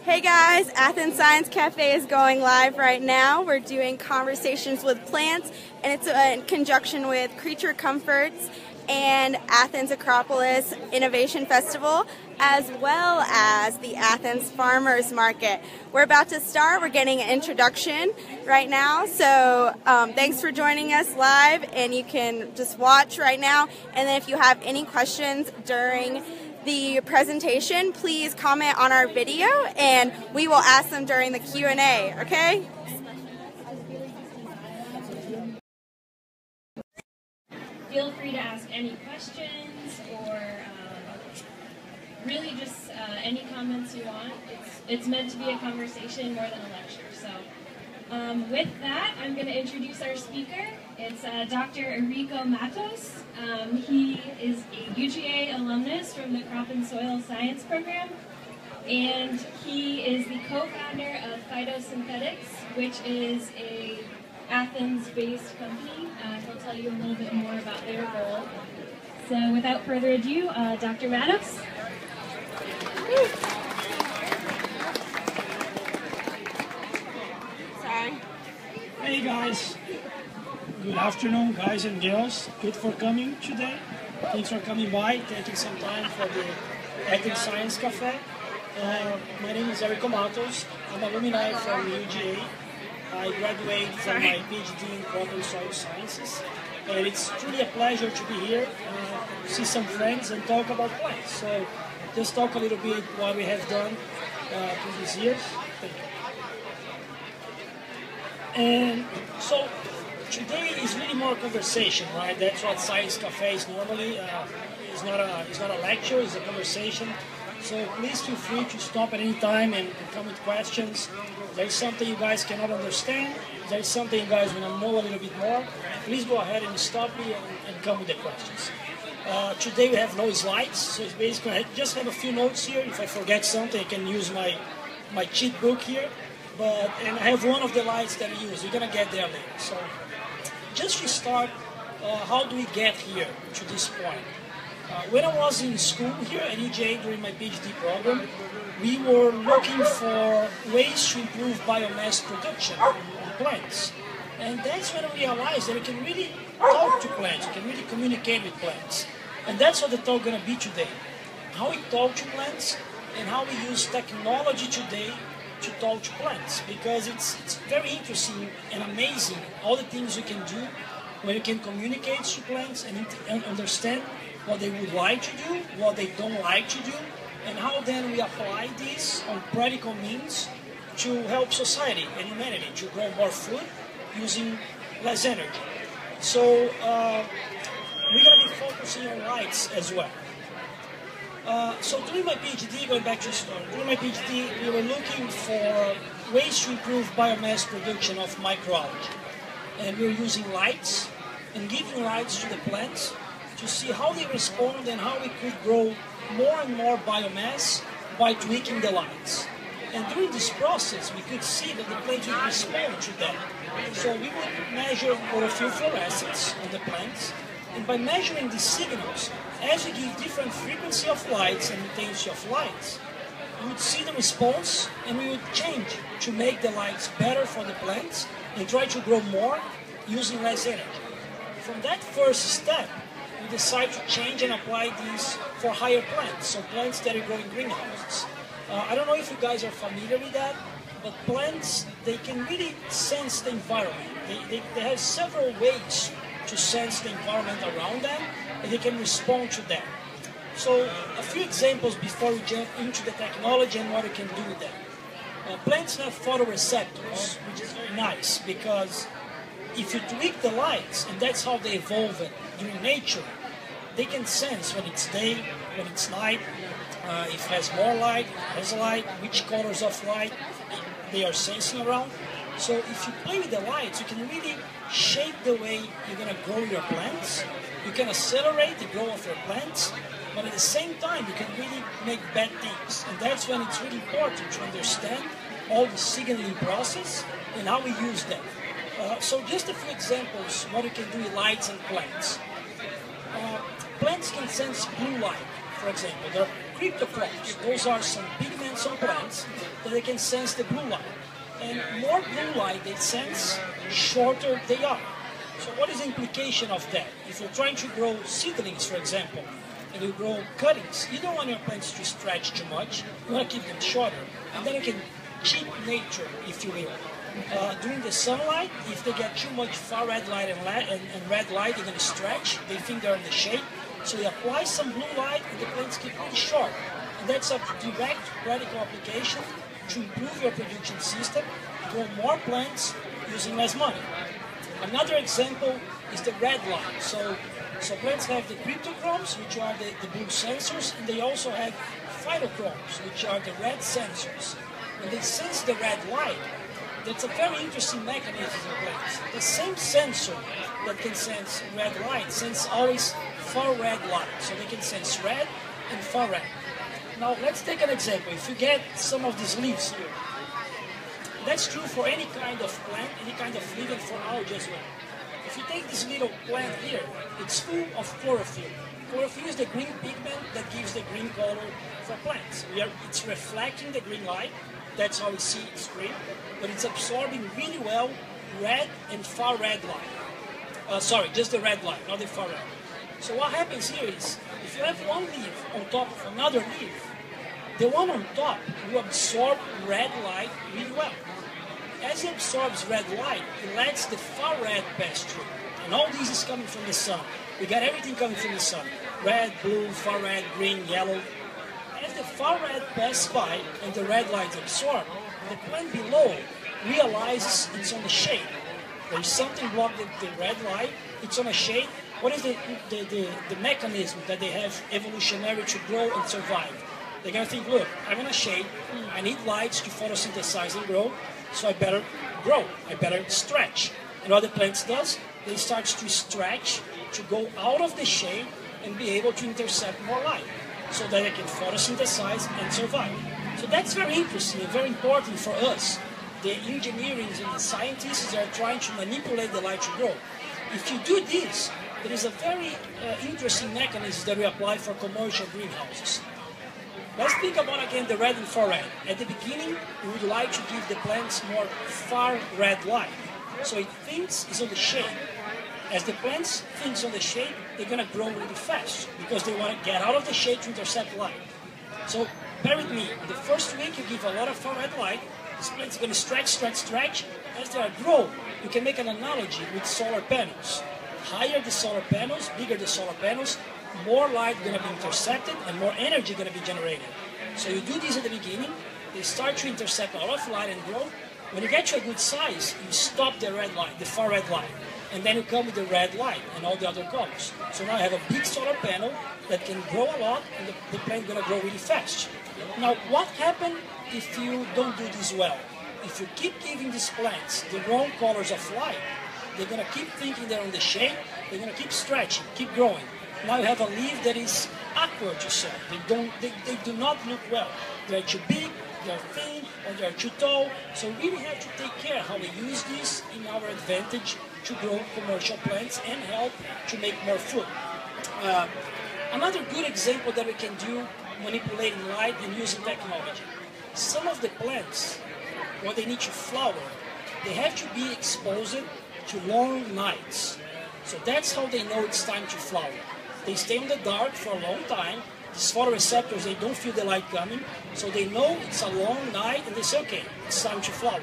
Hey guys, Athens Science Cafe is going live right now. We're doing conversations with plants, and it's in conjunction with Creature Comforts and Athens Acropolis Innovation Festival, as well as the Athens Farmers Market. We're about to start. We're getting an introduction right now, so thanks for joining us live, and you can just watch right now. And then if you have any questions during the presentation, please comment on our video and we will ask them during the Q&A, okay? Feel free to ask any questions or really just any comments you want. It's meant to be a conversation more than a lecture. So with that, I'm going to introduce our speaker. It's Dr. Erico Mattos. He is a UGA alumnus from the Crop and Soil Science program, and he is the co-founder of PhytoSynthetix, which is a Athens-based company. He'll tell you a little bit more about their role. So without further ado, Dr. Mattos. Sorry. Hey guys. Good afternoon, guys and girls. Good for coming today. Thanks for coming by, taking some time for the Athens Science Cafe. My name is Erico Mattos. I'm an alumni from UGA. I graduated from my PhD in Crop and Soil Sciences. And it's truly a pleasure to be here, see some friends and talk about plants. So just talk a little bit what we have done through these years. And so today is really more conversation, right? That's what Science Cafe is normally. It's not a lecture, it's a conversation. So please feel free to stop at any time and come with questions. If there's something you guys cannot understand, if there's something you guys want to know a little bit more, please go ahead and stop me and come with the questions. Today we have no slides, so it's basically I just have a few notes here. If I forget something, I can use my cheat book here. And I have one of the lights that I use. We're gonna get there later. So just to start, how do we get here to this point? When I was in school here at UGA during my PhD program, we were looking for ways to improve biomass production on plants. And that's when I realized that we can really talk to plants, we can really communicate with plants. And that's what the talk is going to be today. How we talk to plants and how we use technology today to talk to plants. Because it's very interesting and amazing all the things we can do when you can communicate to plants and understand what they would like to do, what they don't like to do, and how then we apply this on practical means to help society and humanity to grow more food using less energy. So we're going to be focusing on lights as well. So during my PhD, going back to the story, during my PhD we were looking for ways to improve biomass production of microalgae. And we were using lights and giving lights to the plants to see how they respond and how we could grow more and more biomass by tweaking the lights. And during this process, we could see that the plants would respond to that. So we would measure chlorophyll fluorescence on the plants, and by measuring the signals, as we give different frequency of lights and intensity of lights, we would see the response and we would change to make the lights better for the plants and try to grow more using less energy. From that first step, we decide to change and apply these for higher plants, so plants that are growing in greenhouses. I don't know if you guys are familiar with that, but plants, they can really sense the environment. They have several ways to sense the environment around them, and they can respond to that. So a few examples before we jump into the technology and what we can do with them. Plants have photoreceptors, which is very nice because if you tweak the lights, and that's how they evolve during nature, they can sense when it's day, when it's night, if it has more light, less light, which colors of light they are sensing around. So if you play with the lights, you can really shape the way you're going to grow your plants. You can accelerate the growth of your plants, but at the same time, you can really make bad things. And that's when it's really important to understand all the signaling process and how we use them. So just a few examples what you can do with lights and plants. Plants can sense blue light, for example. There are cryptochromes. Those are some pigments some plants that they can sense the blue light. And more blue light they sense, shorter they are. So what is the implication of that? If you're trying to grow seedlings, for example, and you grow cuttings, you don't want your plants to stretch too much. You want to keep them shorter. And then you can cheat nature, if you will. During the sunlight, if they get too much far red light and red light, they're going to stretch. They think they're in the shade. So you apply some blue light and the plants keep really short. And that's a direct radical application to improve your production system, grow more plants using less money. Another example is the red light. So plants have the cryptochromes, which are the blue sensors, and they also have phytochromes, which are the red sensors. When they sense the red light, that's a very interesting mechanism in plants. The same sensor that can sense red light senses always far red light. So they can sense red and far red. Now let's take an example. If you get some of these leaves here, that's true for any kind of plant, any kind of leaf, and for algae as well. If you take this little plant here, it's full of chlorophyll. Chlorophyll is the green pigment that gives the green color for plants. It's reflecting the green light. That's how we see it's green. But it's absorbing really well red and far red light. Sorry, just the red light, not the far red. So what happens here is, if you have one leaf on top of another leaf, the one on top will absorb red light really well. As it absorbs red light, it lets the far red pass through. And all this is coming from the sun. We got everything coming from the sun. Red, blue, far red, green, yellow. As the far red passes by and the red light is absorbed, the plant below realizes it's on the shade. There's something blocking the red light, it's on a shade. What is the mechanism that they have evolutionary to grow and survive? They're going to think, look, I'm in a shade, I need lights to photosynthesize and grow, so I better grow, I better stretch. And what the plant does, they start to stretch to go out of the shade and be able to intercept more light, so that they can photosynthesize and survive. So that's very interesting and very important for us, the engineers and the scientists that are trying to manipulate the light to grow. If you do this, there is a very interesting mechanism that we apply for commercial greenhouses. Let's think about again the red and far red. At the beginning, we would like to give the plants more far red light, so it thinks it's on the shade. As the plants thinks on the shade, they're going to grow really fast because they want to get out of the shade to intercept light. So bear with me. The first week you give a lot of far red light, these plants are going to stretch. As they grow, you can make an analogy with solar panels. Higher the solar panels, bigger the solar panels, more light going to be intercepted and more energy going to be generated. So you do this at the beginning, they start to intercept a lot of light and grow. When you get to a good size, you stop the red light, the far red light, and then you come with the red light and all the other colors. So now I have a big solar panel that can grow a lot and the plant is going to grow really fast. Now what happens if you don't do this well? If you keep giving these plants the wrong colors of light, they're going to keep thinking they're on the shade, they're going to keep stretching, keep growing. Now you have a leaf that is awkward to sell. They do not look well. They're too big, they're thin, or they're too tall. So we really have to take care how we use this in our advantage to grow commercial plants and help to make more food. Another good example that we can do manipulating light and using technology. Some of the plants, when they need to flower, they have to be exposed to long nights. So that's how they know it's time to flower. They stay in the dark for a long time. These photoreceptors, they don't feel the light coming, so they know it's a long night and they say, okay, it's time to flower.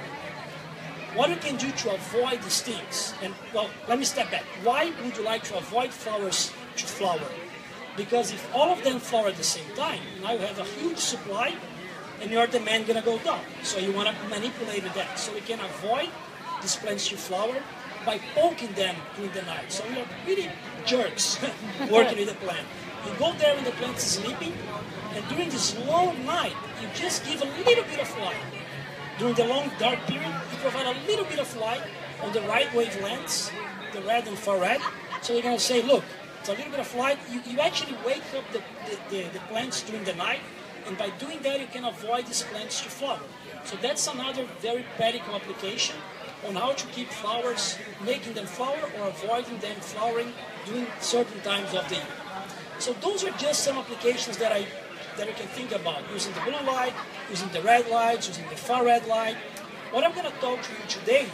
What you can do to avoid these things, and well, let me step back. Why would you like to avoid flowers to flower? Because if all of them flower at the same time, now you have a huge supply and your demand gonna go down. So you wanna manipulate that. So we can avoid these plants to flower by poking them during the night. So we are really jerks working with the plant. You go there when the plant is sleeping, and during this long night, you just give a little bit of light. During the long dark period, you provide a little bit of light on the right wavelengths, the red and far red. So you're going to say, look, it's a little bit of light. You actually wake up the plants during the night, and by doing that, you can avoid these plants to flower. So that's another very practical application on how to keep flowers, making them flower or avoiding them flowering during certain times of the year. So those are just some applications that I that you can think about, using the blue light, using the red lights, using the far red light. What I'm going to talk to you today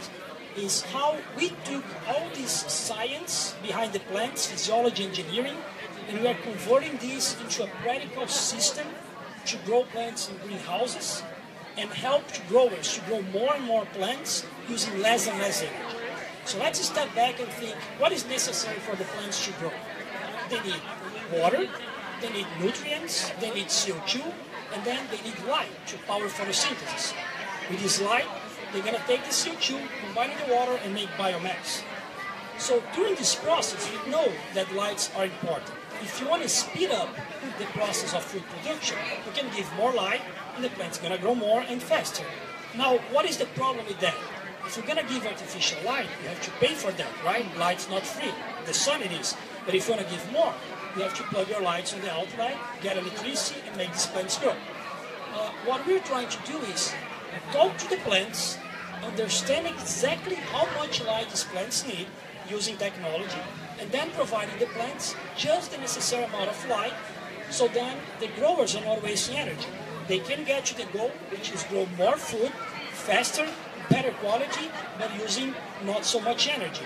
is how we took all this science behind the plants, physiology, engineering, and we are converting this into a practical system to grow plants in greenhouses and help growers to grow more and more plants using less and less energy. So let's step back and think, what is necessary for the plants to grow? They need water, they need nutrients, they need CO2, and then they need light to power photosynthesis. With this light, they're going to take the CO2, combine it with the water, and make biomass. So during this process, we know that lights are important. If you want to speed up the process of food production, you can give more light, and the plant's going to grow more and faster. Now, what is the problem with that? If you're going to give artificial light, you have to pay for that, right? Light's not free. The sun it is. But if you want to give more, you have to plug your lights on the outlet, get electricity, and make these plants grow. What we're trying to do is talk to the plants, understand exactly how much light these plants need using technology, and then providing the plants just the necessary amount of light, so then the growers are not wasting energy. They can get to the goal, which is grow more food, faster, better quality, but using not so much energy.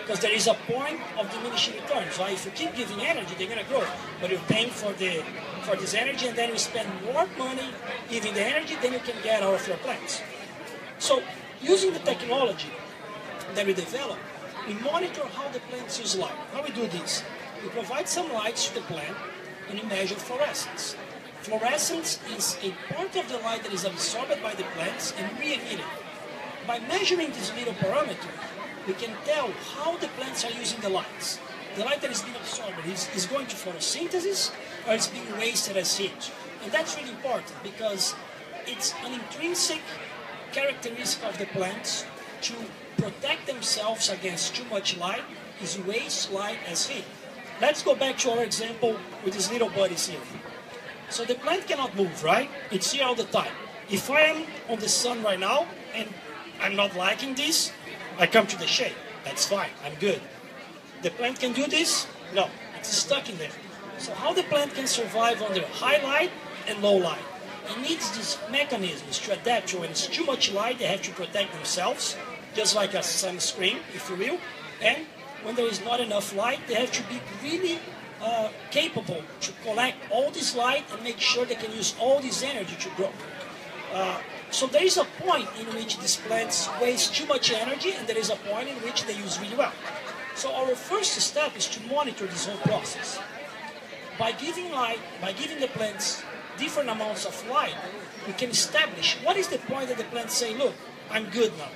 Because there is a point of diminishing returns. Right? If you keep giving energy, they're going to grow. But you're paying for this energy, and then you spend more money giving the energy than you can get out of your plants. So using the technology that we develop, we monitor how the plants use light. How we do this? We provide some lights to the plant, and we measure fluorescence. Fluorescence is a part of the light that is absorbed by the plants and re-emitted. By measuring this little parameter, we can tell how the plants are using the lights. The light that is being absorbed is going to photosynthesis, or it's being wasted as heat. And that's really important because it's an intrinsic characteristic of the plants to protect themselves against too much light, is waste light as heat. Let's go back to our example with these little buddies here. So the plant cannot move, right? It's here all the time. If I am on the sun right now and I'm not liking this, I come to the shade. That's fine, I'm good. The plant can do this? No, it's stuck in there. So how the plant can survive under high light and low light? It needs these mechanisms to adapt to when it's too much light, they have to protect themselves, just like a sunscreen, if you will. And when there is not enough light, they have to be really capable to collect all this light and make sure they can use all this energy to grow. So there is a point in which these plants waste too much energy, and there is a point in which they use really well. So our first step is to monitor this whole process. By giving light, by giving the plants different amounts of light, we can establish what is the point that the plants say, look, I'm good now.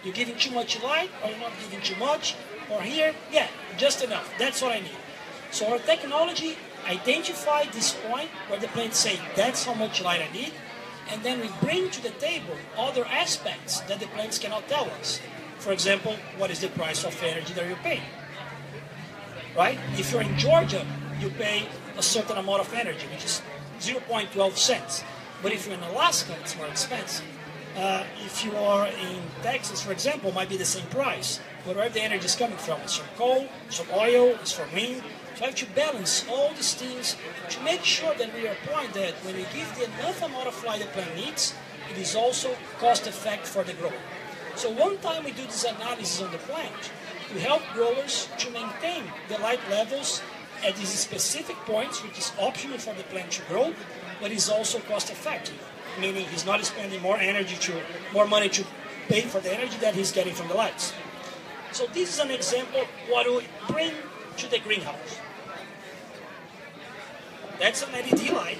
You're giving too much light, or you're not giving too much, or here, yeah, just enough. That's what I need. So our technology identifies this point where the plants say, that's how much light I need, and then we bring to the table other aspects that the plants cannot tell us. For example, what is the price of energy that you're paying? Right? If you're in Georgia, you pay a certain amount of energy, which is 0.12 cents. But if you're in Alaska, it's more expensive. If you are in Texas, for example, it might be the same price. But where the energy is coming from, it's from coal, it's from oil, it's from wind. So I have to balance all these things to make sure that we are at a point that when we give the enough amount of light the plant needs, it is also cost-effective for the grower. So one time we do this analysis on the plant, we help growers to maintain the light levels at these specific points, which is optional for the plant to grow, but is also cost-effective, meaning he's not spending more money to pay for the energy that he's getting from the lights. So this is an example of what we bring to the greenhouse. That's an LED light.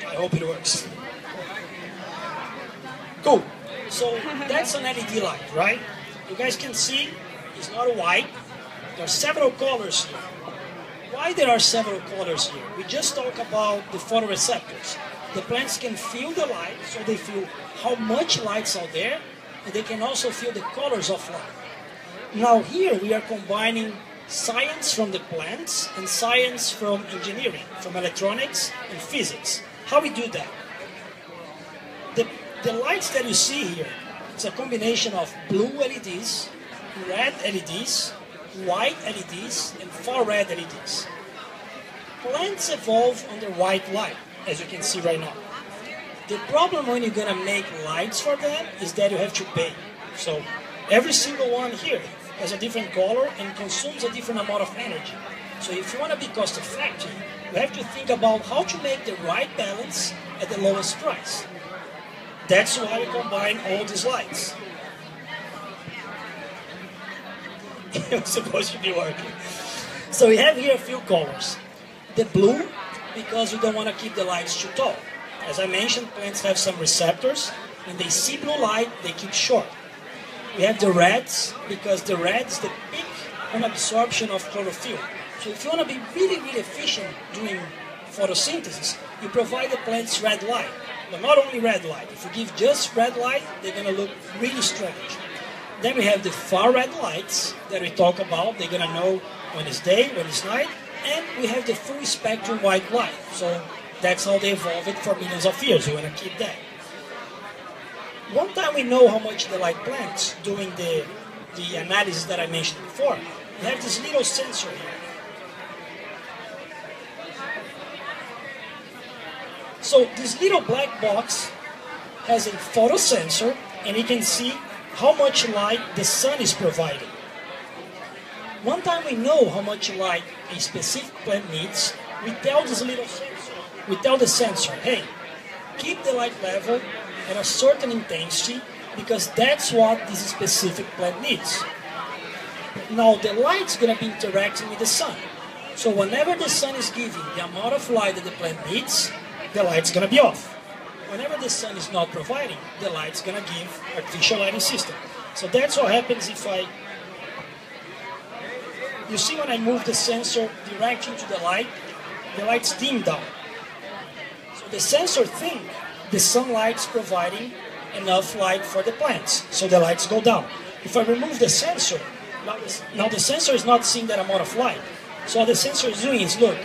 I hope it works. Cool. So that's an LED light, right? You guys can see it's not white. There are several colors here. Why there are several colors here? We just talked about the photoreceptors. The plants can feel the light, so they feel how much light's out there, and they can also feel the colors of light. Now here we are combining science from the plants and science from engineering, from electronics and physics. How we do that? The lights that you see here It's a combination of blue LEDs, red LEDs, white LEDs, and far-red LEDs. Plants evolve under white light, as you can see right now. The problem when you're going to make lights for them is that you have to pay. So every single one here has a different color and consumes a different amount of energy. So if you want to be cost effective, you have to think about how to make the right balance at the lowest price. That's why we combine all these lights. It was supposed to be working. So we have here a few colors. The blue, because we don't want to keep the lights too tall. As I mentioned, plants have some receptors. When they see blue light, they keep short. We have the reds, because the red is the peak on absorption of chlorophyll. So if you want to be really, really efficient doing photosynthesis, you provide the plants red light. But not only red light. If you give just red light, they're going to look really strange. Then we have the far red lights that we talk about. They're going to know when it's day, when it's night. And we have the full spectrum white light. So that's how they evolved it for millions of years. We want to keep that. One time we know how much the light plants doing the analysis that I mentioned before. We have this little sensor here. So this little black box has a photosensor, and you can see how much light the sun is providing. One time we know how much light a specific plant needs, we tell this little sensor, we tell the sensor, hey, keep the light level at a certain intensity because that's what this specific plant needs. Now the light's going to be interacting with the sun. So whenever the sun is giving the amount of light that the plant needs, the light's going to be off. Whenever the sun is not providing, the light's going to give artificial lighting system. So that's what happens if you see when I move the sensor direct into the light's dim down. So the sensor thinks the sunlight's providing enough light for the plants, so the lights go down. If I remove the sensor, now the sensor is not seeing that amount of light. So what the sensor is doing is, look,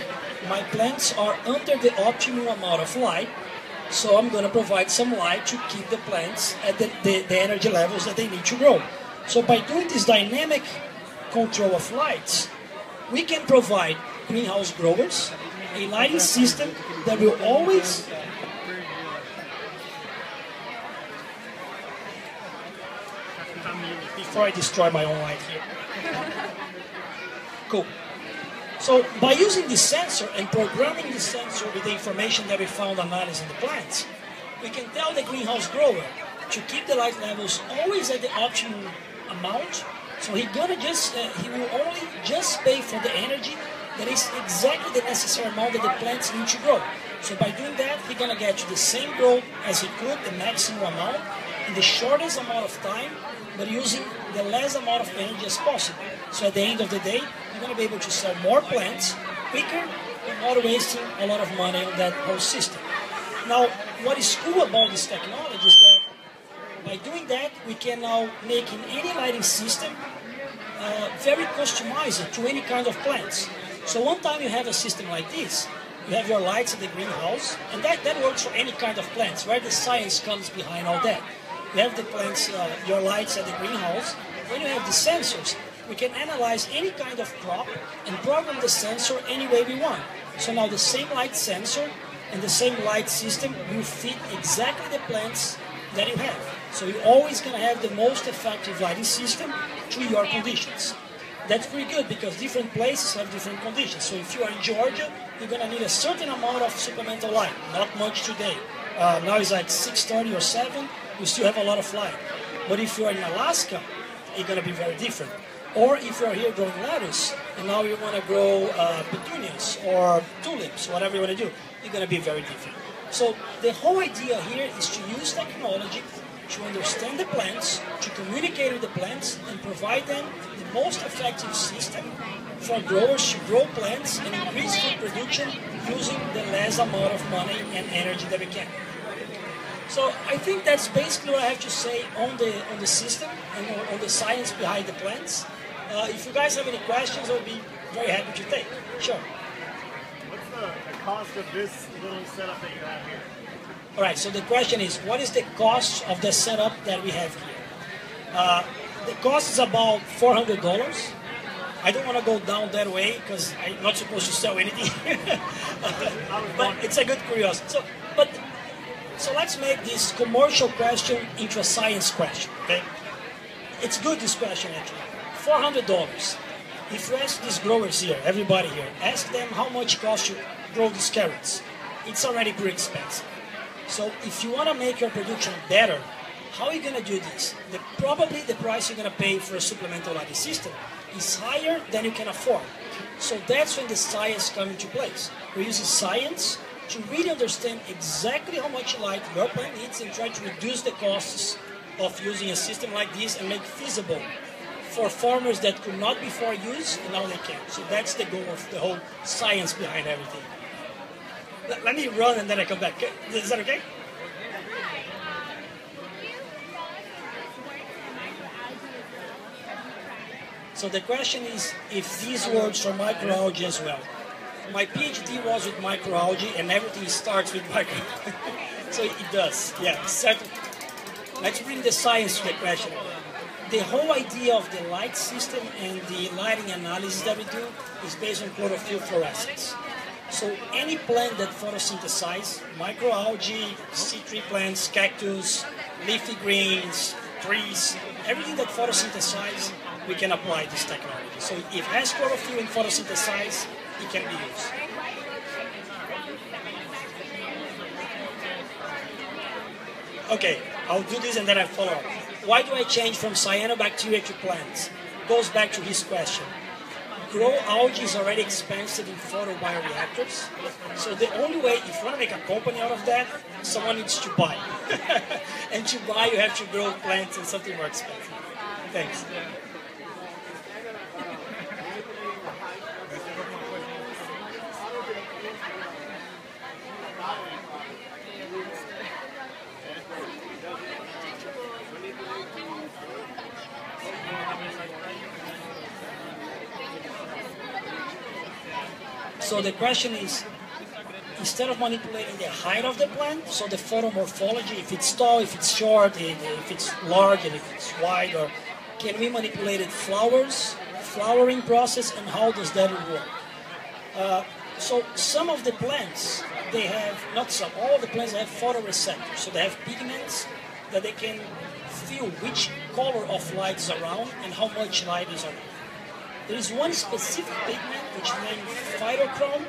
my plants are under the optimum amount of light, so I'm going to provide some light to keep the plants at the energy levels that they need to grow. So by doing this dynamic control of lights, we can provide greenhouse growers a lighting system that will always before I destroy my own light here. Cool. So by using this sensor and programming the sensor with the information that we found analyzing the plants, we can tell the greenhouse grower to keep the light levels always at the optimum amount. So he will only just pay for the energy that is exactly the necessary amount that the plants need to grow. So by doing that, he's gonna get to the same growth as he could, the maximum amount, in the shortest amount of time, but using the less amount of energy as possible. So at the end of the day, you're gonna be able to sell more plants quicker without wasting a lot of money on that whole system. Now, what is cool about this technology is that by doing that, we can now make in any lighting system very customized to any kind of plants. So one time you have a system like this, you have your lights in the greenhouse, and that works for any kind of plants, where the science comes behind all that. You have the plants, your lights at the greenhouse. When you have the sensors, we can analyze any kind of crop and program the sensor any way we want. So now the same light sensor and the same light system will fit exactly the plants that you have. So you're always going to have the most effective lighting system to your conditions. That's pretty good because different places have different conditions. So if you are in Georgia, you're going to need a certain amount of supplemental light, not much today. Now it's like 6:30 or 7, you still have a lot of light. But if you are in Alaska, it's going to be very different. Or if you're here growing lettuce, and now you want to grow petunias or tulips, whatever you want to do, it's going to be very different. So the whole idea here is to use technology to understand the plants, to communicate with the plants, and provide them the most effective system for growers to grow plants and increase food production using the less amount of money and energy that we can. So I think that's basically what I have to say on the system and on the science behind the plants. If you guys have any questions, I'll be very happy to take. Sure. What's the cost of this little setup that you have here? All right, so the question is, what is the cost of the setup that we have here? The cost is about $400. I don't want to go down that way because I'm not supposed to sell anything. But it's a good curiosity. So let's make this commercial question into a science question. Okay? It's good, this question actually. $400. If you ask these growers here, everybody here, ask them how much it costs to grow these carrots. It's already pretty expensive. So if you want to make your production better, how are you going to do this? Probably the price you're going to pay for a supplemental lighting system is higher than you can afford. So that's when the science comes into place. We're using science to really understand exactly how much light your plant needs and try to reduce the costs of using a system like this and make feasible for farmers that could not before use and now they can. So that's the goal of the whole science behind everything. Let me run and then I come back. Is that okay? So the question is if these words for microalgae as well. My PhD was with microalgae and everything starts with microalgae. So it does, yeah, certainly. Let's bring the science to the question. The whole idea of the light system and the lighting analysis that we do is based on chlorophyll fluorescence. So any plant that photosynthesizes, microalgae, seed tree plants, cactus, leafy greens, trees, everything that photosynthesizes, we can apply this technology. So if it has chlorophyll and photosynthesize, it can be used. Okay, I'll do this and then I'll follow up. Why do I change from cyanobacteria to plants? Goes back to his question. Grow algae is already expensive in photobioreactors. So the only way, if you want to make a company out of that, someone needs to buy. And to buy, you have to grow plants and something more expensive. Thanks. So the question is, instead of manipulating the height of the plant, so the photomorphology, if it's tall, if it's short, if it's large, and if it's wide, or can we manipulate it flowering process, and how does that work? So some of the plants, they have, not some, all the plants have photoreceptors, so they have pigments that they can feel which color of light is around and how much light is around. There is one specific pigment which is named phytochrome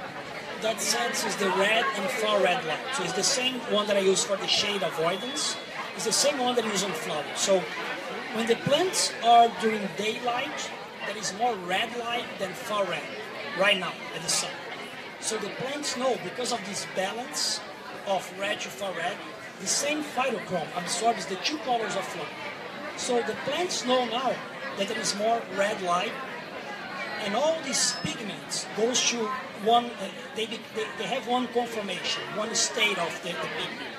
that senses the red and far red light. So it's the same one that I use for the shade avoidance. It's the same one that I use on flowers. So when the plants are during daylight, there is more red light than far red right now at the sun. So the plants know, because of this balance of red to far red, the same phytochrome absorbs the two colors of flower. So the plants know now that there is more red light, and all these pigments goes to one, they have one conformation, one state of the pigment.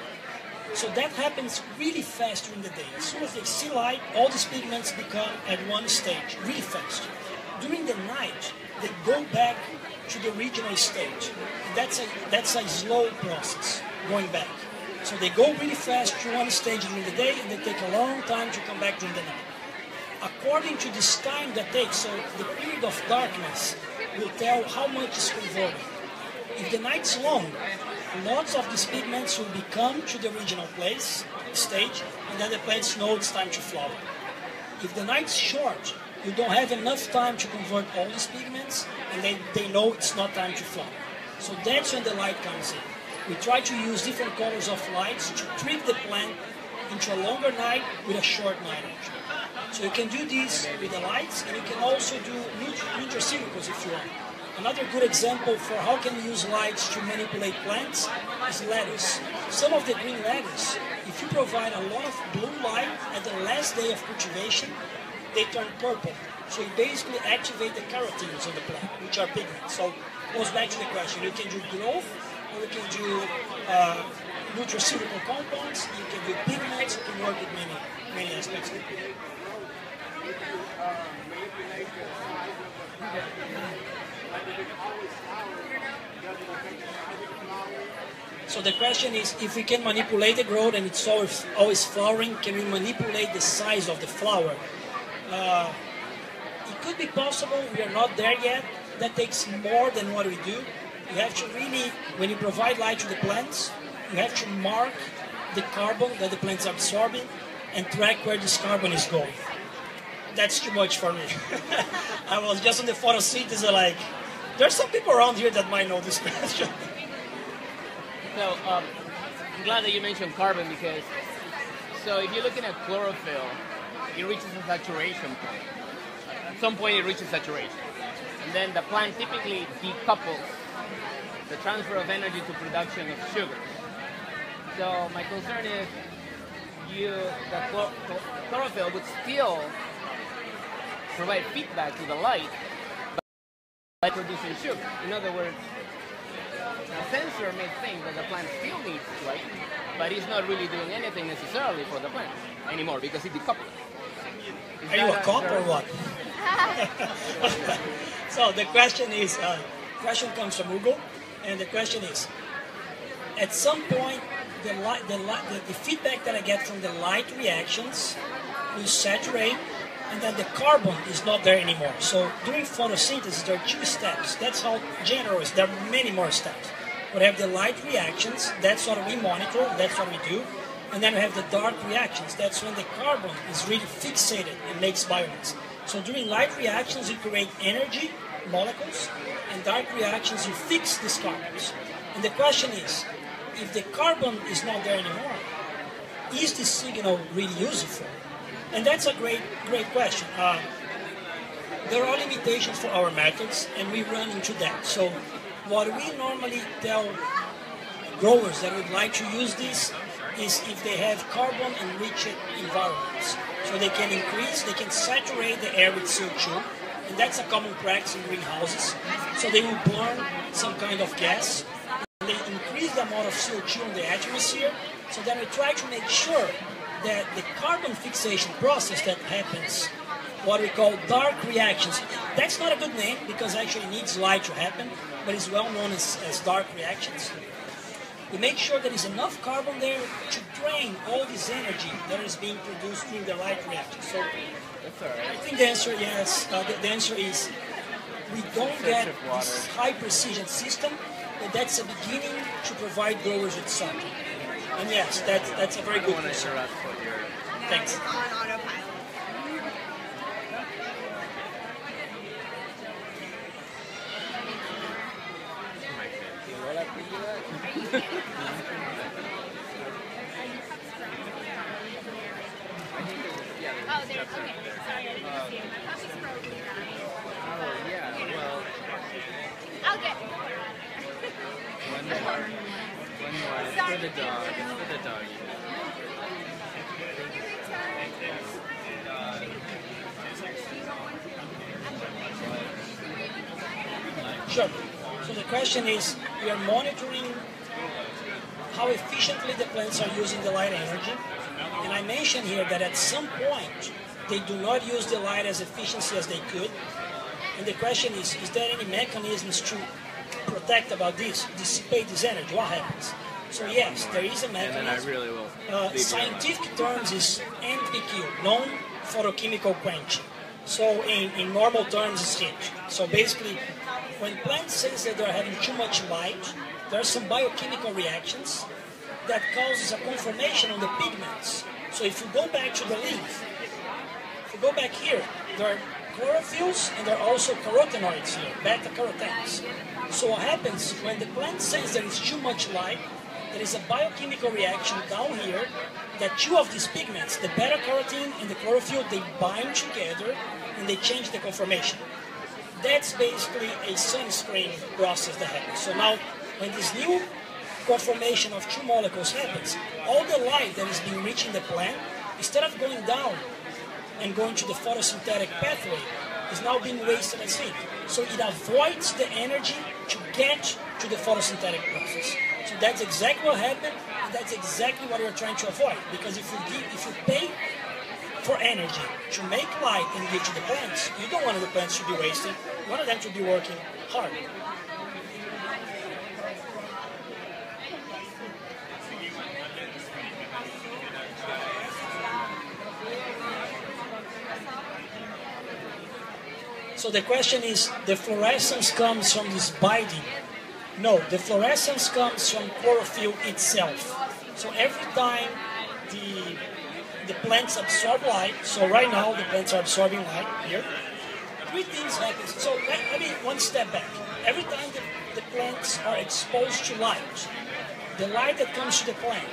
So that happens really fast during the day. As soon as they see light, all these pigments become at one stage, really fast. During the night, they go back to the original stage. That's a slow process, going back. So they go really fast to one stage during the day, and they take a long time to come back during the night. According to this time that takes, so the period of darkness will tell how much is converted. If the night's long, lots of these pigments will become to the original stage, and then the plants know it's time to flower. If the night's short, you don't have enough time to convert all these pigments, and they know it's not time to flower. So that's when the light comes in. We try to use different colors of lights to trick the plant into a longer night with a short night actually. So you can do this with the lights, and you can also do nutraceuticals if you want. Another good example for how can we use lights to manipulate plants is lettuce. Some of the green lettuce, if you provide a lot of blue light at the last day of cultivation, they turn purple. So you basically activate the carotenes on the plant, which are pigments. So it goes back to the question, you can do growth, or you can do nutraceutical compounds, you can do pigments, you can work with many aspects of it. So So the question is, if we can manipulate the growth and it's always flowering, can we manipulate the size of the flower? It could be possible. We are not there yet. That takes more than what we do. You have to really, when you provide light to the plants, you have to mark the carbon that the plants are absorbing and track where this carbon is going. That's too much for me. I was just on the photosynthesis, like, there's some people around here that might know this question. So, I'm glad that you mentioned carbon because, so if you're looking at chlorophyll, it reaches a saturation point. At some point it reaches saturation. And then the plant typically decouples the transfer of energy to production of sugar. So my concern is the chlorophyll would still provide feedback to the light by producing sugar. In other words, a sensor may think that the plant still needs light, but it's not really doing anything necessarily for the plant anymore because it decoupled. Are you a cop or what? So the question is, question comes from Google, and the question is, at some point, the feedback that I get from the light reactions will saturate, and then the carbon is not there anymore. So during photosynthesis, there are two steps. That's how general is. There are many more steps. We have the light reactions. That's what we monitor. That's what we do. And then we have the dark reactions. That's when the carbon is really fixated and makes biomass. So during light reactions, you create energy molecules, and dark reactions, you fix these carbons. And the question is, if the carbon is not there anymore, is this signal really useful? And that's a great question. There are limitations for our methods, and we run into that. So what we normally tell growers that would like to use this is if they have carbon-enriched environments. So they can saturate the air with CO2, and that's a common practice in greenhouses. So they will burn some kind of gas, and they increase the amount of CO2 in the atmosphere. So then we try to make sure that the carbon fixation process that happens, what we call dark reactions, that's not a good name because actually it needs light to happen, but it's well known as dark reactions. We make sure there is enough carbon there to drain all this energy that is being produced during the light reaction. So I think the answer yes. The answer is we don't get this high precision system, but that's a beginning to provide growers with something. And yes, that's a very good question. Thanks. On autopilot. Oh, there. Okay. Sorry, I didn't see him. My puppy's frozen. Oh, yeah, well, I'll get one more. It's for the dog. It's for the dog. Sure. So the question is, we are monitoring how efficiently the plants are using the light energy. And I mentioned here that at some point, they do not use the light as efficiently as they could. And the question is there any mechanisms to protect about this, dissipate this energy? What happens? So yes, there is a mechanism. And then I really will. Scientific terms is NPQ, non-photochemical quenching. So in normal terms, it's heat. So basically, when plants sense that they're having too much light, there are some biochemical reactions that causes a conformation on the pigments. So if you go back to the leaf, if you go back here, there are chlorophylls and there are also carotenoids here, beta-carotenes. So what happens when the plant senses there is too much light, there is a biochemical reaction down here that two of these pigments, the beta-carotene and the chlorophyll, they bind together and they change the conformation. That's basically a sunscreen process that happens. So now, when this new conformation of two molecules happens, all the light that is being reaching the plant, instead of going down and going to the photosynthetic pathway, is now being wasted as heat. So it avoids the energy to get to the photosynthetic process. So that's exactly what happened, and that's exactly what we're trying to avoid. Because if you pay for energy to make light and give to the plants, you don't want the plants to be wasting. You want them to be working hard. So the question is, the fluorescence comes from this binding? No, the fluorescence comes from chlorophyll itself. So every time the plants absorb light, so right now the plants are absorbing light here, three things happen. So let me one step back. Every time the plants are exposed to light, the light that comes to the plant,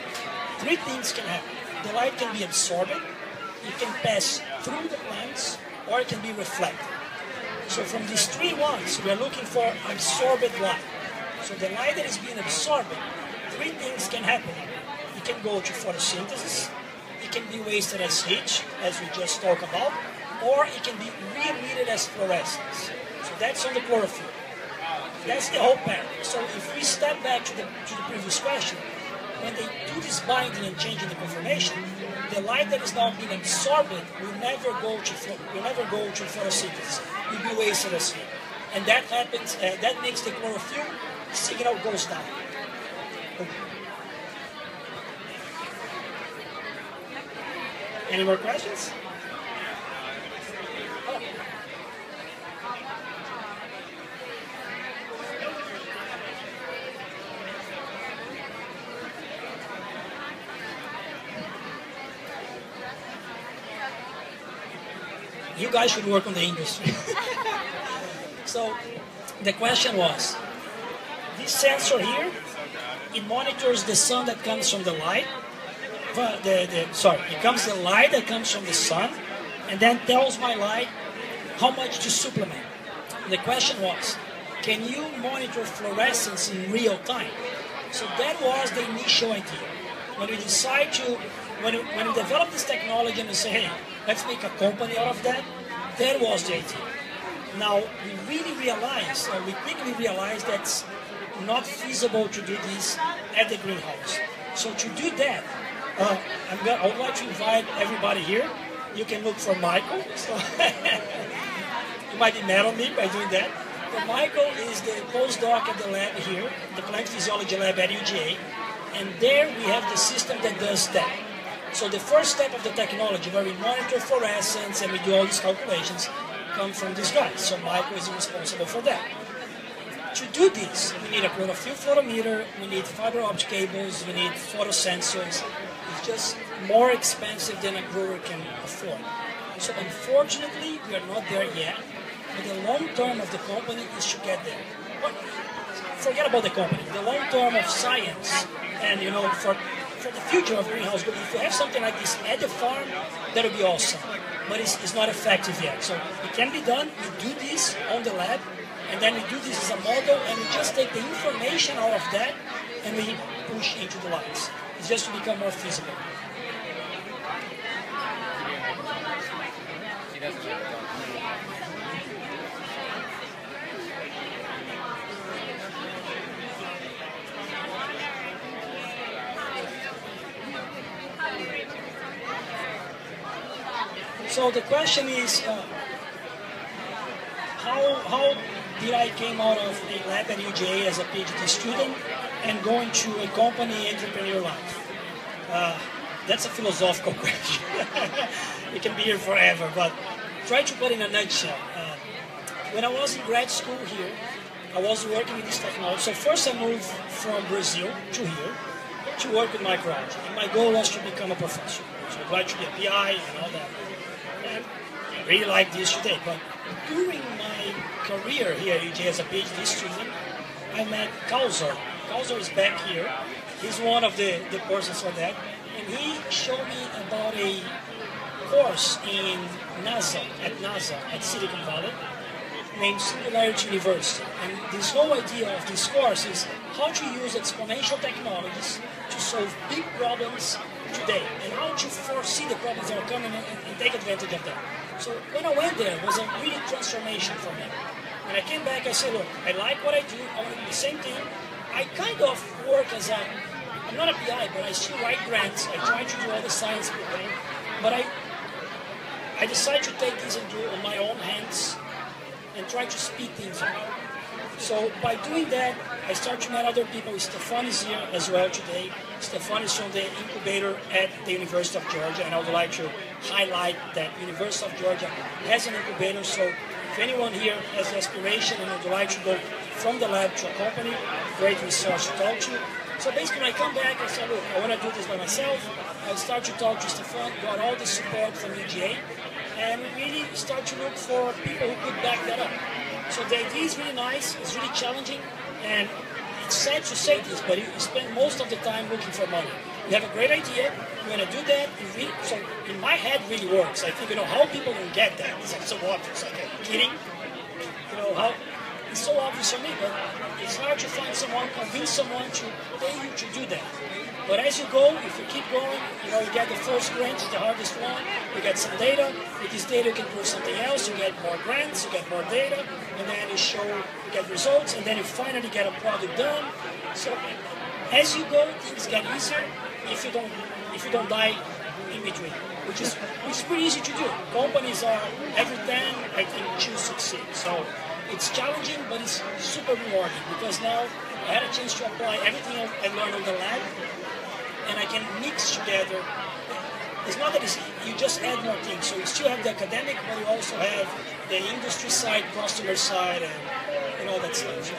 three things can happen. The light can be absorbed, it can pass through the plants, or it can be reflected. So from these three ones, we are looking for absorbed light. So the light that is being absorbed, three things can happen. It can go to photosynthesis, it can be wasted as heat, as we just talked about, or it can be re-emitted as fluorescence. So that's on the chlorophyll. That's the whole pattern. So if we step back to the previous question, when they do this binding and changing the conformation, the light that is now being absorbed will never go to photosynthesis. Will be wasted as heat, and that happens. That makes the chlorophyll signal goes down. Any more questions? You guys should work on the industry. So the question was, this sensor here, it monitors the sun that comes from the light. It comes the light that comes from the sun, and then tells my light how much to supplement. The question was, can you monitor fluorescence in real time? So that was the initial idea. When we decide to, when we develop this technology and we say, hey, let's make a company out of that, that was the idea. Now, we really realized, we quickly realized that's not feasible to do this at the greenhouse. So to do that, I would like to invite everybody here. You can look for Michael. So you might be mad on me by doing that. But Michael is the postdoc at the lab here, the plant physiology lab at UGA. And there we have the system that does that. So the first step of the technology, where we monitor fluorescence and we do all these calculations, come from this guy. So Michael is responsible for that. To do this, we need a chlorophyll photometer, we need fiber optic cables, we need photosensors. It's just more expensive than a grower can afford. So unfortunately, we are not there yet. But the long term of the company is to get there. But forget about the company. The long term of science, and for the future of greenhouse, if we have something like this at the farm, that would be awesome. But it's not effective yet. So it can be done. We do this on the lab, and then we do this as a model, and we just take the information out of that, and we push into the lines. It's just to become more feasible. So the question is, how did I came out of a lab at UGA as a PhD student and going to a company entrepreneur life? That's a philosophical question. We can be here forever, but try to put in a nutshell. When I was in grad school here, I was working with this technology. So first I moved from Brazil to here to work with microalgae. And my goal was to become a professor. So I'd like to be a PI and all that. And I really like this today, but during my career here at UGA as a PhD student, I met Kausar. Kausar is back here. He's one of the persons for that. And he showed me about a course in NASA, at Silicon Valley, named Singularity University. And this whole idea of this course is how to use exponential technologies to solve big problems today, and how to foresee the problems that are coming and take advantage of them. So when I went there, it was a really transformation for me. When I came back, I said, look, I like what I do, I want to do the same thing. I kind of work as I'm not a PI, but I still write grants, I try to do all the science thing, but I decided to take this and do it on my own hands and try to speed things up. So by doing that, I start to meet other people. Stefan is here as well today. Stefan is from the incubator at the University of Georgia, and I would like to highlight that University of Georgia has an incubator, so if anyone here has the aspiration and would like to go from the lab to a company, great resource to talk to. So basically when I come back, I say, look, I want to do this by myself. I start to talk to Stefan, got all the support from EGA, and we really start to look for people who could back that up. So the idea is really nice, it's really challenging, and it's sad to say this, but you spend most of the time looking for money. You have a great idea, you want to do that, so in my head it really works. I think, how people can get that? It's like so obvious, like, are you kidding? How it's so obvious for me, but it's hard to find someone, convince someone to pay you to do that. But as you go, if you keep going, you get the first grant, the hardest one, you get some data. With this data, you can prove something else, you get more grants, you get more data, and then you get results, and then you finally get a product done. So as you go, things get easier if you don't die in between, which is pretty easy to do. Companies are every 10, I think, choose succeed. So it's challenging, but it's super rewarding because now I had a chance to apply everything I learned on the lab, and I can mix together. It's not that you just add more things, so you still have the academic, but you also have the industry side, customer side, and all that stuff. So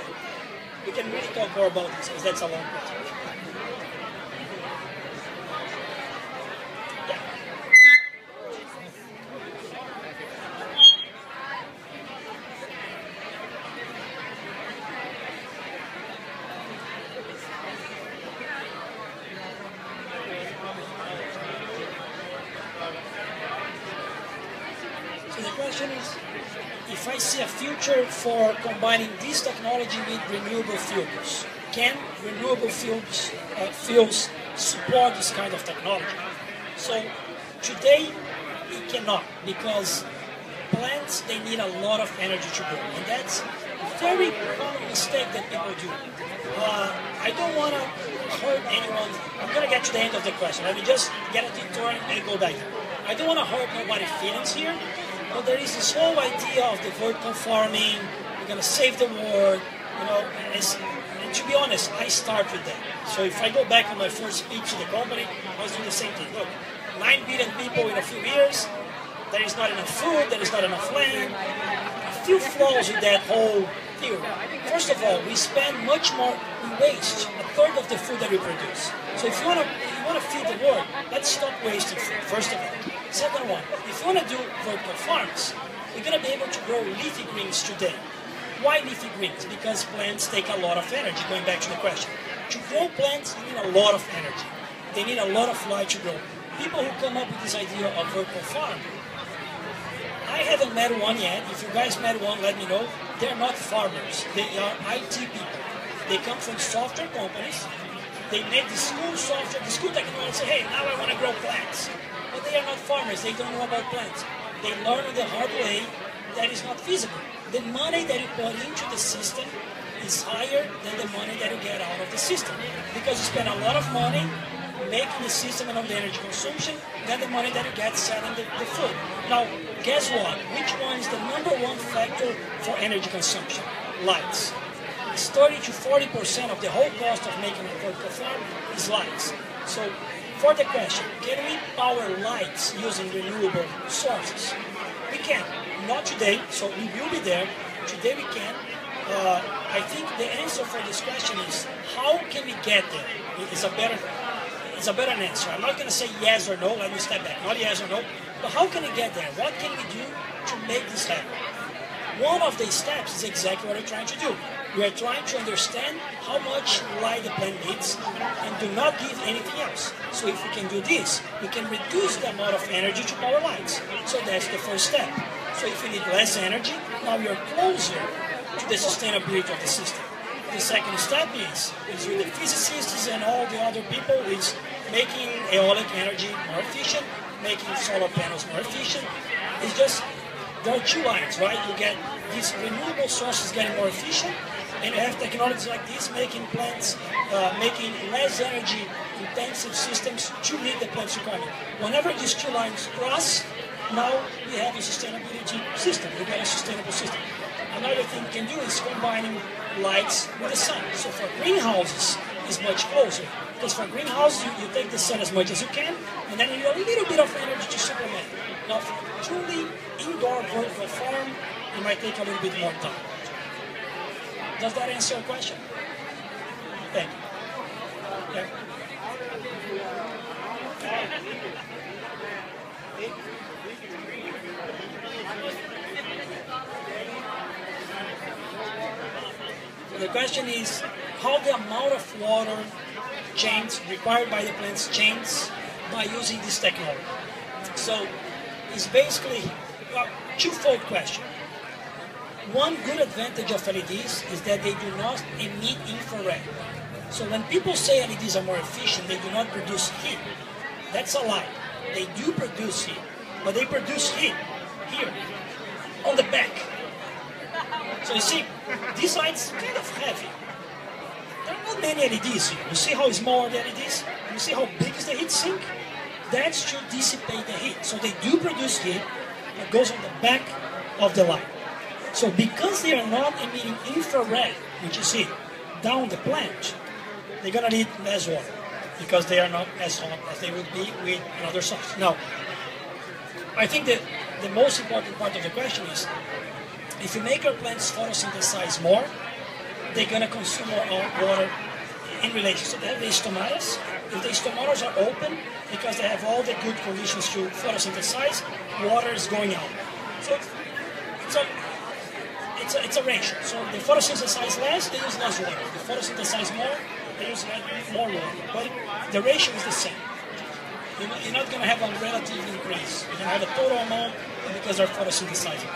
we can really talk more about this because that's a long question. If I see a future for combining this technology with renewable fuels, can renewable fuels support this kind of technology? So today it cannot, because plants, they need a lot of energy to grow, and that's a very common mistake that people do. I don't want to hurt anyone. I'm going to get to the end of the question. Let me just get a detour and go back. I don't want to hurt nobody's feelings here. But there is this whole idea of the vertical farming, we're going to save the world, and to be honest, I start with that. So if I go back on my first speech to the company, I was doing the same thing. Look, 9 billion people in a few years, there is not enough food, there is not enough land. A few flaws with that whole theory. First of all, we spend much more, we waste a third of the food that we produce. So if you want to feed the world, let's stop wasting food, first of all. Second one, if you want to do vertical farms, we're going to be able to grow leafy greens today. Why leafy greens? Because plants take a lot of energy, going back to the question. To grow plants, you need a lot of energy. They need a lot of light to grow. People who come up with this idea of vertical farm, I haven't met one yet. If you guys met one, let me know. They're not farmers. They are IT people. They come from software companies. They make the school software, the school technology, and say, hey, now I want to grow plants. But they are not farmers, they don't know about plants. They learn the hard way that is not feasible. The money that you put into the system is higher than the money that you get out of the system. Because you spend a lot of money making the system and on the energy consumption than the money that you get selling the food. Now, guess what? Which one is the #1 factor for energy consumption? Lights. It's 30 to 40% of the whole cost of making a vertical farm is lights. So, for the question, can we power lights using renewable sources? We can. Not today, so we will be there. Today we can. I think the answer for this question is, how can we get there? It's a better answer. I'm not going to say yes or no. Let me step back. Not yes or no. But how can we get there? What can we do to make this happen? One of the steps is exactly what we're trying to do. We are trying to understand how much light the plant needs and do not give anything else. So if we can do this, we can reduce the amount of energy to power lights. So that's the first step. So if you need less energy, now you're closer to the sustainability of the system. The second step is with the physicists and all the other people, is making aeolic energy more efficient, making solar panels more efficient. It's just, there are two lines, right? You get these renewable sources getting more efficient, and you have technologies like this making plants, making less energy intensive systems to meet the plant's requirement. Whenever these two lines cross, now we have a sustainability system. We get a sustainable system. Another thing we can do is combining lights with the sun. So for greenhouses, it's much closer. Because for greenhouses, you take the sun as much as you can, and then you need a little bit of energy to supplement. Now, for truly indoor vertical farm, it might take a little bit more time. Does that answer your question? Thank you. Yeah. So the question is how the amount of water required by the plants changes by using this technology. So it's basically a twofold question. One good advantage of LEDs is that they do not emit infrared. So when people say LEDs are more efficient, they do not produce heat. That's a lie. They do produce heat, but they produce heat here, on the back. So you see, this light's kind of heavy. There are not many LEDs here. You see how small are the LEDs? You see how big is the heat sink? That's to dissipate the heat. So they do produce heat that goes on the back of the light. So because they are not emitting infrared, which is heat, down the plant, they're going to need less water because they are not as hot as they would be with another source. Now, I think that the most important part of the question is, if you make your plants photosynthesize more, they're going to consume more water in relation. So they have the stomatas. If the stomatas are open, because they have all the good conditions to photosynthesize, water is going out. So it's a ratio. So they photosynthesize less, they use less water. They photosynthesize more, they use more water. But the ratio is the same. You're not going to have a relative increase. You're going to have a total amount because they're photosynthesizing.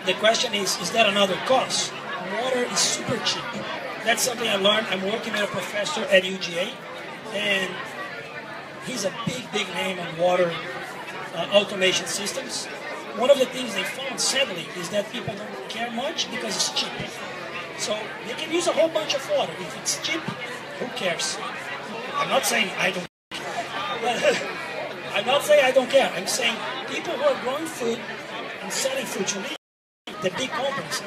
The question is that another cost? Water is super cheap. That's something I learned. I'm working with a professor at UGA, and he's a big name on water automation systems. One of the things they found, sadly, is that people don't care much because it's cheap. So they can use a whole bunch of water. If it's cheap, who cares? I'm not saying I don't care. I'm not saying I don't care. I'm saying people who are growing food and selling food to me, the big companies,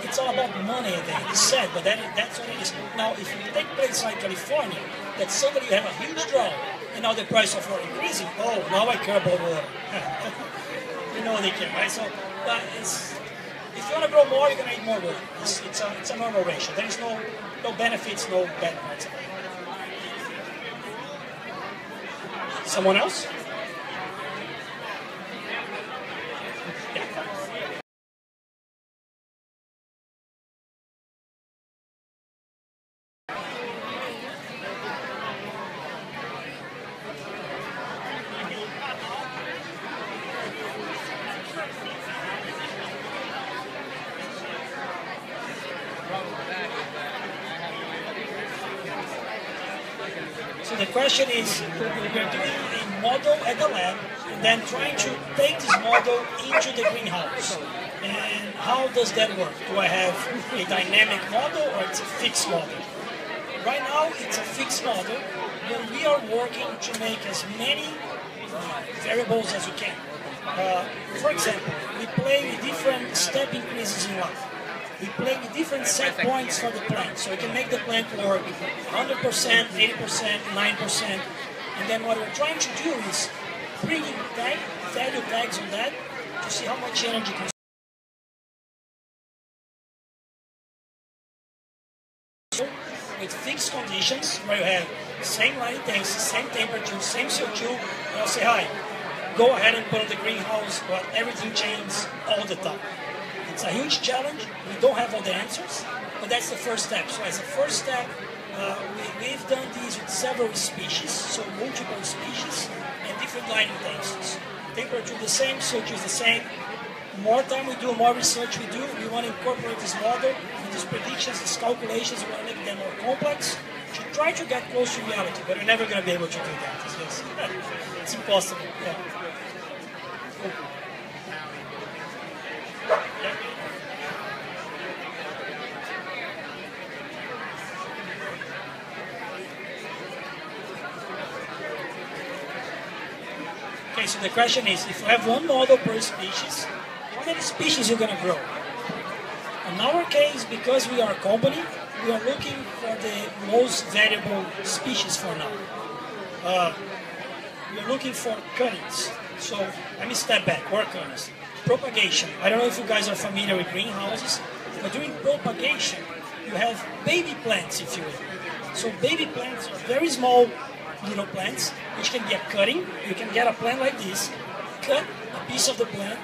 it's all about money at the end. It's sad, but that's what it is. Now, if you take places like California, that suddenly you have a huge drought, and now the price of water increasing, oh, now I care about water. You know they care, right? So, but if you want to grow more, you're going to need more water. It's a normal ratio. There is no benefits, no bad parts. Someone else? Yeah. So the question is, we're doing a model at the lab and then trying to take this model into the greenhouse. And how does that work? Do I have a dynamic model or it's a fixed model? Right now it's a fixed model, but we are working to make as many variables as we can. For example, we play with different step increases in life. We play with different set points for the plant. So we can make the plant work 100%, 80%, 9%. And then what we're trying to do is bring in value tags on that to see how much energy can with fixed conditions where you have same light intensity, same temperature, same CO2, and I'll say, hi, go ahead and put on the greenhouse, but everything changes all the time. It's a huge challenge. We don't have all the answers, but that's the first step. So as a first step, we've done these with several species, so multiple species, and different light intensities. Temperature the same, CO2 is the same. More time we do, more research we do, we want to incorporate this model, these predictions, these calculations, we want to make them more complex, to try to get close to reality, but we're never going to be able to do that. It's impossible. Yeah. Okay, so the question is, if you have one model per species, how many species you're going to grow? In our case, because we are a company, we are looking for the most valuable species for now. We're looking for cuttings. So let me step back, work on this. Propagation. I don't know if you guys are familiar with greenhouses, but during propagation, you have baby plants, if you will. So baby plants are very small little plants, which can be a cutting. You can get a plant like this, cut a piece of the plant,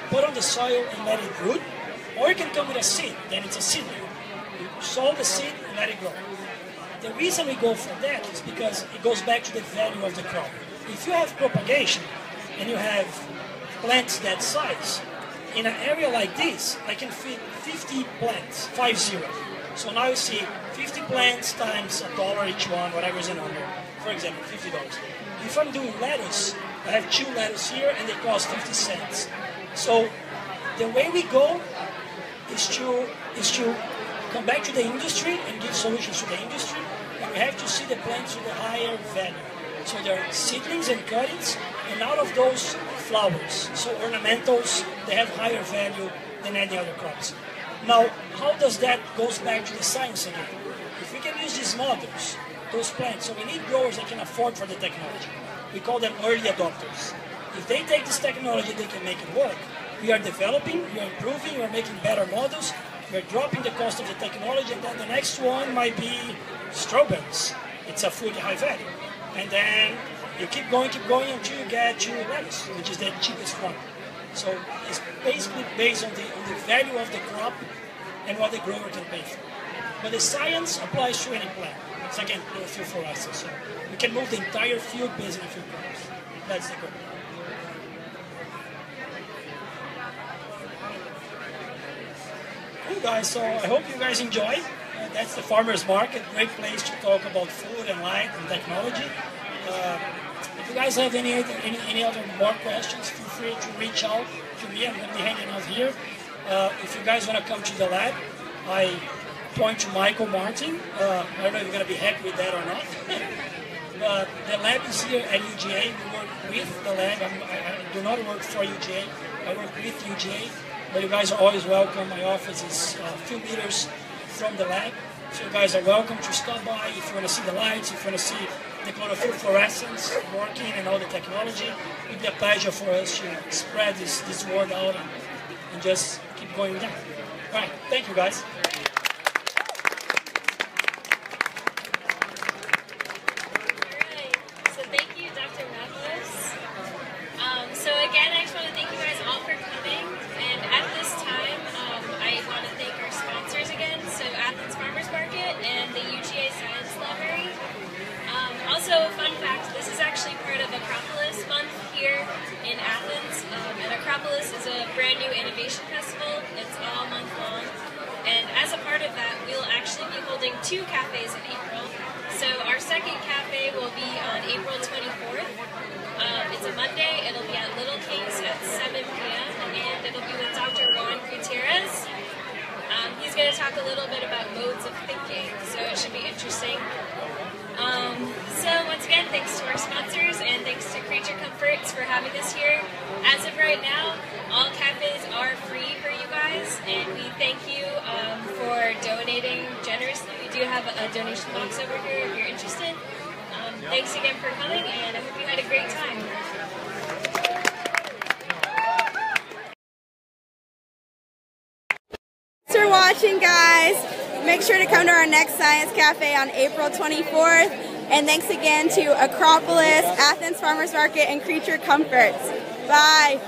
put on the soil and let it root, or it can come with a seed, then it's a seedling. You sow the seed and let it grow. The reason we go for that is because it goes back to the value of the crop. If you have propagation and you have plants that size, in an area like this, I can fit 50 plants, 50. So now you see 50 plants times $1 each one, whatever is the number. For example, $50. If I'm doing lettuce, I have 2 lettuce here and they cost 50 cents. So the way we go is to come back to the industry and give solutions to the industry, and we have to see the plants with a higher value. So there are seedlings and cuttings, and out of those, flowers. So ornamentals, they have higher value than any other crops. Now, how does that goes back to the science again? If we can use these models, those plants, so we need growers that can afford for the technology. We call them early adopters. If they take this technology, they can make it work. We are developing, we are improving, we are making better models, we are dropping the cost of the technology, and then the next one might be strawberries. It's a food high value. And then you keep going until you get to lettuce, which is the cheapest one. So it's basically based on the value of the crop and what the grower can pay for. But the science applies to any plant. It's again chlorophylls for us. So we can move the entire field based on a few crops. That's the goal. Cool guys, so I hope you guys enjoy. That's the farmer's market, great place to talk about food and light and technology. If you guys have any other more questions, feel free to reach out to me. I'm going to be hanging out here. If you guys want to come to the lab, I point to Michael Martin. I don't know if you're going to be happy with that or not. The lab is here at UGA. We work with the lab. I do not work for UGA. I work with UGA. But you guys are always welcome. My office is a few meters from the lab. So you guys are welcome to stop by if you want to see the lights, if you want to see the chlorophyll fluorescence working and all the technology. It would be a pleasure for us to spread this word out and just keep going with that. All right, thank you guys. So thank you, Dr. Mattos. So again, I just want to thank you guys all for coming. And at this time, I want to thank our sponsors again. So Athens Farmers Market and the UGA Science Library. Also, fun fact, this is actually part of Acropolis Month here in Athens. And Acropolis is a brand new innovation festival. It's all month long. And as a part of that, we'll actually be holding 2 cafes in April. So our second cafe will be on April 24th. It's a Monday. It'll be at Little King's at 7 p.m. and it'll be with Dr. Juan Gutierrez. He's going to talk a little bit about modes of thinking, so it should be interesting. So once again, thanks to our sponsors and thanks to Creature Comforts for having us here. As of right now, all cafes are free for you guys, and we thank you for donating generously. We do have a donation box over here if you're interested. Thanks again for coming, and I hope you had a great time. Thanks for watching, guys. Make sure to come to our next Science Cafe on April 24th. And thanks again to Acropolis, Athens Farmers Market, and Creature Comforts. Bye.